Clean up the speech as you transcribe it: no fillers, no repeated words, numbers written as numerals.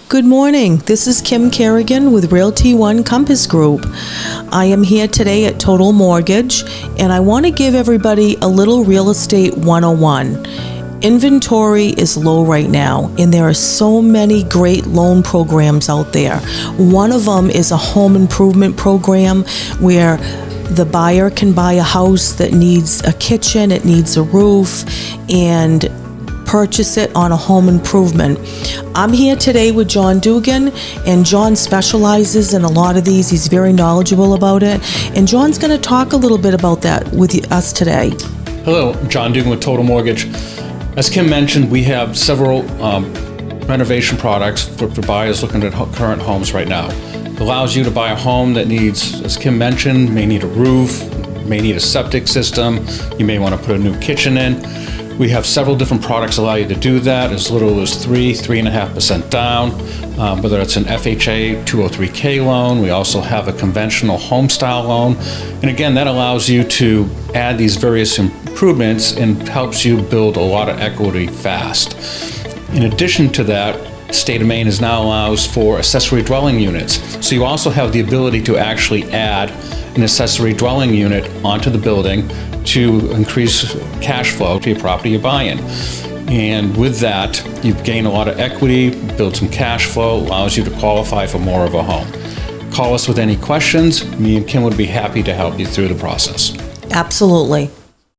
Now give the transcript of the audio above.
Good morning. This is Kim Kerrigan with Realty One Compass Group. I am here today at Total Mortgage, and I want to give everybody a little real estate 101. Inventory is low right now, and there are so many great loan programs out there. One of them is a home improvement program where the buyer can buy a house that needs a kitchen, it needs a roof, and purchase it on a home improvement. I'm here today with John Dugan, and John specializes in a lot of these. He's very knowledgeable about it, and John's going to talk a little bit about that with us today. Hello, John Dugan with Total Mortgage. As Kim mentioned, we have several renovation products for buyers looking at current homes right now. It allows you to buy a home that needs, as Kim mentioned, may need a roof, may need a septic system, you may want to put a new kitchen in. We have several different products allow you to do that, as little as 3.5% down, whether it's an FHA 203K loan. We also have a conventional home style loan. And again, that allows you to add these various improvements and helps you build a lot of equity fast. In addition to that, state of Maine is now allows for accessory dwelling units. So you also have the ability to actually add an accessory dwelling unit onto the building to increase cash flow to your property you're buying. And with that, you gain a lot of equity, build some cash flow, allows you to qualify for more of a home. Call us with any questions. Me and Kim would be happy to help you through the process. Absolutely.